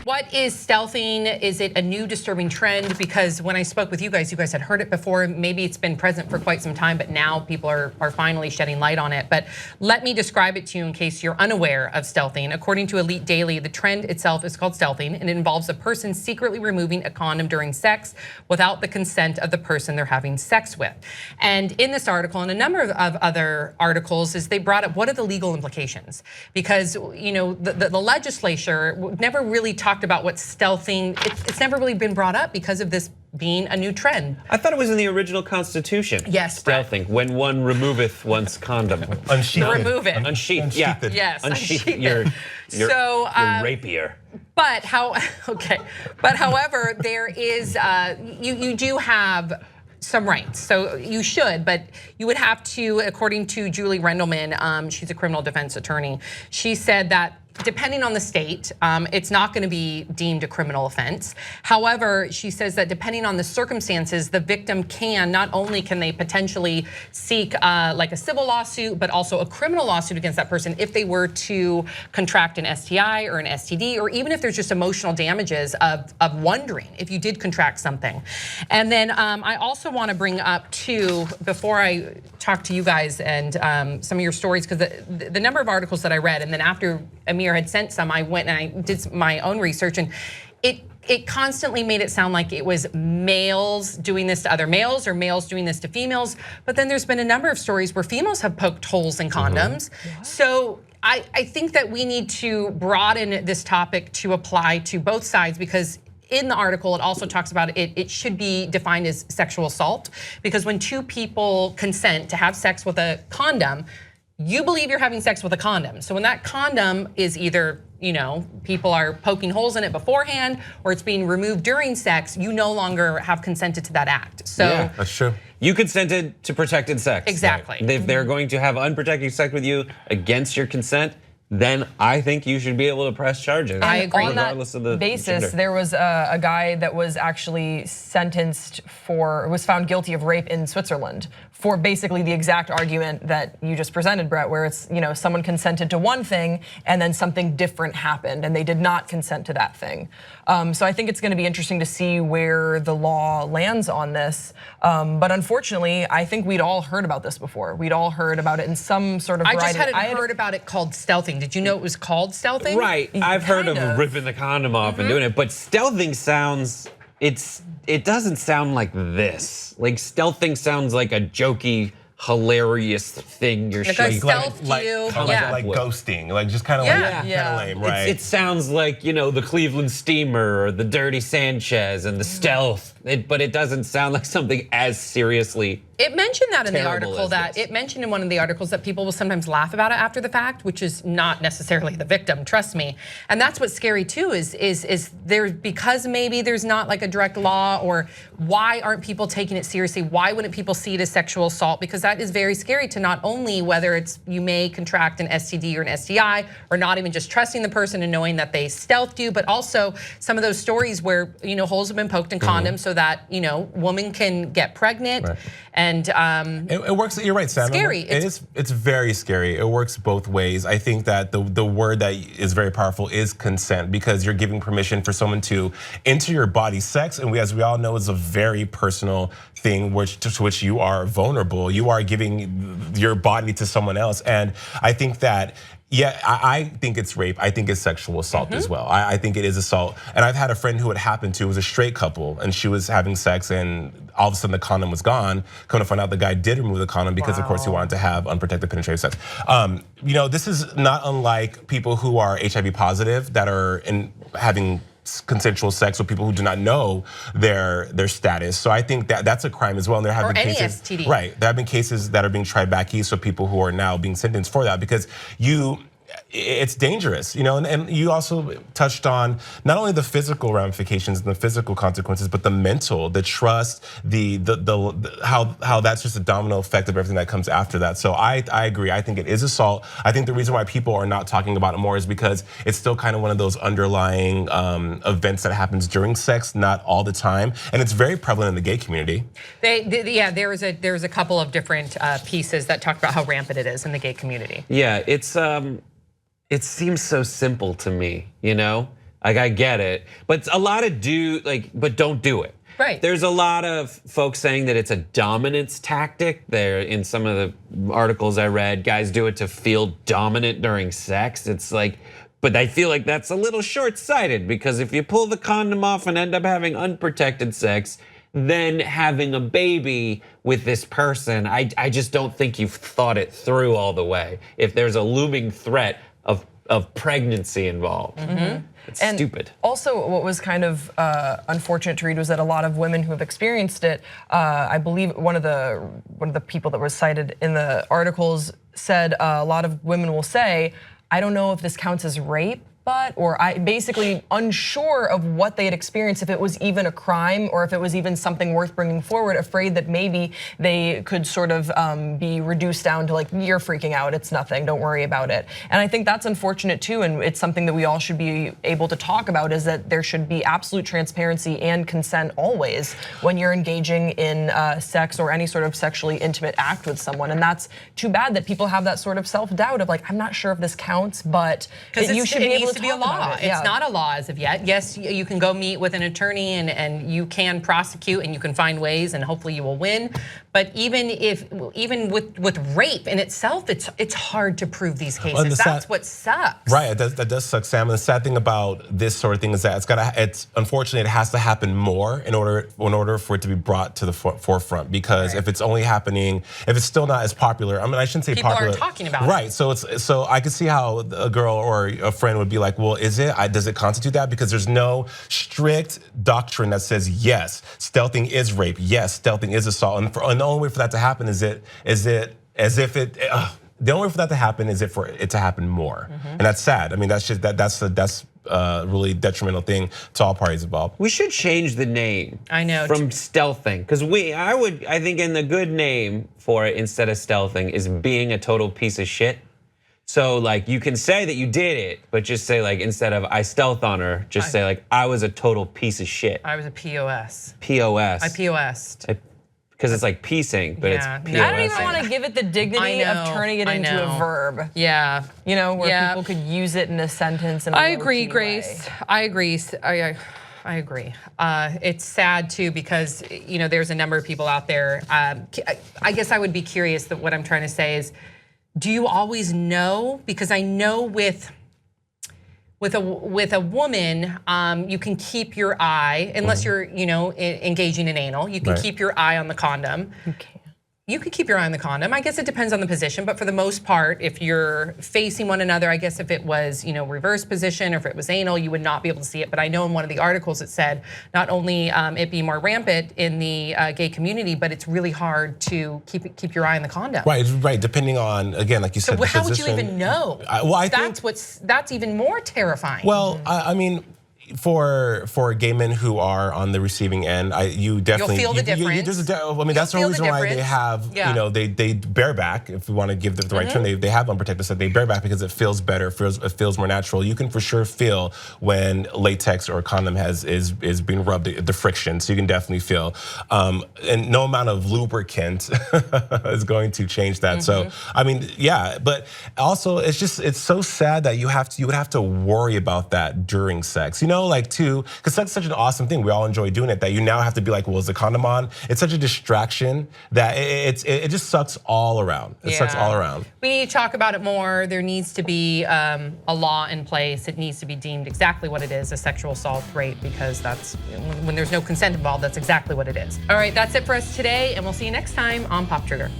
What is stealthing? Is it a new disturbing trend? Because when I spoke with you guys had heard it before. Maybe it's been present for quite some time, but now people are finally shedding light on it. But let me describe it to you in case you're unaware of stealthing. According to Elite Daily, the trend itself is called stealthing, and it involves a person secretly removing a condom during sex without the consent of the person they're having sex with. And in this article, and a number of other articles, is they brought up what are the legal implications? Because the legislature never really talked about what stealthing. It's never really been brought up because of this being a new trend. I thought it was in the original Constitution. Yes, stealthing, when one removeth one's condom. Unsheath. Remove it. Unsheath. Yeah. Yes. Unsheath your rapier. But however, there is you do have some rights, so you should, but you would have to, according to Julie Rendelman, she's a criminal defense attorney. She said that depending on the state, it's not going to be deemed a criminal offense. However, she says that depending on the circumstances, the victim not only can they potentially seek like a civil lawsuit, but also a criminal lawsuit against that person if they were to contract an STI or an STD, or even if there's just emotional damages of wondering if you did contract something. And then I also want to bring up too, before I talk to you guys and some of your stories, because the number of articles that I read, and then after Amir had sent some, I went and I did my own research, and it constantly made it sound like it was males doing this to other males or males doing this to females. But then there's been a number of stories where females have poked holes in condoms. So I think that we need to broaden this topic to apply to both sides, because in the article, it also talks about it should be defined as sexual assault, because when two people consent to have sex with a condom, you believe you're having sex with a condom. So when that condom is either, people are poking holes in it beforehand, or it's being removed during sex, you no longer have consented to that act. So yeah, that's true. You consented to protected sex. Exactly. Right? If they're going to have unprotected sex with you against your consent, then I think you should be able to press charges. I agree. Regardless of the basis, gender. There was a guy that was actually was found guilty of rape in Switzerland for basically the exact argument that you just presented, Brett, where it's, someone consented to one thing and then something different happened and they did not consent to that thing. So I think it's gonna be interesting to see where the law lands on this. But unfortunately, I think we'd all heard about this before. We'd all heard about it in some sort of variety. I just hadn't heard about it called stealthing. Did you know it was called stealthing? Right, I've heard of ripping the condom off and doing it, but stealthing sounds, it doesn't sound like this. Like stealthing sounds like a jokey, hilarious thing you're showing. Like ghosting, like just kind of lame, right? It sounds like, the Cleveland Steamer or the Dirty Sanchez and the stealth, but it doesn't sound like something as seriously. It mentioned that in the article it mentioned in one of the articles that people will sometimes laugh about it after the fact, which is not necessarily the victim, trust me. And that's what's scary too, is there, because maybe there's not like a direct law, or why aren't people taking it seriously? Why wouldn't people see it as sexual assault? Because that is very scary to not only whether it's you may contract an STD or an STI, or not even just trusting the person and knowing that they stealthed you, but also some of those stories where, holes have been poked in condoms so that, woman can get pregnant. Right. And it works. You're right, Sam. Scary. It's very scary. It works both ways. I think that the word that is very powerful is consent, because you're giving permission for someone to enter your body. Sex, and as we all know, is a very personal thing to which you are vulnerable. You are giving your body to someone else, and I think that. Yeah, I think it's rape. I think it's sexual assault as well. I think it is assault. And I've had a friend who it happened to. It was a straight couple, and she was having sex, and all of a sudden the condom was gone. Come to find out, the guy did remove the condom because, of course, he wanted to have unprotected penetrative sex. This is not unlike people who are HIV positive that are having consensual sex with people who do not know their status. So I think that's a crime as well. And there have been cases, STD. Right? There have been cases that are being tried back east, so people who are now being sentenced for that, because it's dangerous, and you also touched on not only the physical ramifications and the physical consequences, but the mental, the trust, how that's just a domino effect of everything that comes after that. So I agree. I think it is assault. I think the reason why people are not talking about it more is because it's still kind of one of those underlying events that happens during sex, not all the time, and it's very prevalent in the gay community. There's a couple of different pieces that talk about how rampant it is in the gay community. Yeah, it seems so simple to me, Like I get it, but a lot of but don't do it. Right. There's a lot of folks saying that it's a dominance tactic. There in some of the articles I read, guys do it to feel dominant during sex. It's like, but I feel like that's a little short-sighted because if you pull the condom off and end up having unprotected sex, then having a baby with this person, I just don't think you've thought it through all the way. If there's a looming threat of pregnancy involved. It's stupid. Also, what was kind of unfortunate to read was that a lot of women who have experienced it, I believe one of the people that was cited in the articles said a lot of women will say, I don't know if this counts as rape, or I basically unsure of what they had experienced, if it was even a crime or if it was even something worth bringing forward, afraid that maybe they could sort of be reduced down to like, you're freaking out, it's nothing, don't worry about it. And I think that's unfortunate too, and it's something that we all should be able to talk about, is that there should be absolute transparency and consent always when you're engaging in sex or any sort of sexually intimate act with someone. And that's too bad that people have that sort of self-doubt of like, I'm not sure if this counts, but you should be able to be a law. Yeah. It's not a law as of yet. Yes, you can go meet with an attorney and you can prosecute and you can find ways and hopefully you will win. But even with rape in itself, it's hard to prove these cases. That's what sucks. Right, that does suck, Sam. And the sad thing about this sort of thing is that it's unfortunately it has to happen more in order for it to be brought to the forefront. Because if it's only happening, if it's still not as popular, I mean, I shouldn't say people popular. People aren't talking about it. Right. So I could see how a girl or a friend would be like, well, does it constitute that? Because there's no strict doctrine that says yes, stealthing is rape, yes, stealthing is assault, and the only way for that to happen is the only way for that to happen is for it to happen more, and that's sad. I mean, that's a really detrimental thing to all parties involved. We should change the name. I know. From stealthing, because I think in the good name for it instead of stealthing is being a total piece of shit. So like you can say that you did it, but just say like instead of I stealth on her, just say like I was a total piece of shit. I was a POS. POS. I POS'd. Because it's like piecing, but it's POS. I don't even want to give it the dignity of turning it into a verb. Yeah. You know, where people could use it in a sentence. I agree, Grace. I agree. I agree. It's sad too because there's a number of people out there. I guess I would be curious that what I'm trying to say is, do you always know? Because I know with a woman, you can keep your eye, unless you're engaging in anal. You can keep your eye on the condom. You can keep your eye on the condom. I guess it depends on the position, but for the most part, if you're facing one another, I guess if it was reverse position or if it was anal, you would not be able to see it. But I know in one of the articles it said not only it be more rampant in the gay community, but it's really hard to keep your eye on the condom. Right. Depending on, again, like you said, so how would you even know? I think that's even more terrifying. Well, I mean, for gay men who are on the receiving end, you definitely feel the difference. That's the reason why they have they bareback. If we want to give the right term, they have unprotected stuff. They bareback because it feels better. It feels more natural. You can for sure feel when latex or a condom is being rubbed, the friction. So you can definitely feel, and no amount of lubricant is going to change that. So I mean, yeah, but also it's so sad that you would have to worry about that during sex. Because that's such an awesome thing. We all enjoy doing it. That you now have to be like, well, is the condom on? It's such a distraction that it just sucks all around. It sucks all around. We need to talk about it more. There needs to be a law in place. It needs to be deemed exactly what it is, a sexual assault rape, because that's when there's no consent involved. That's exactly what it is. All right, that's it for us today, and we'll see you next time on Pop Trigger.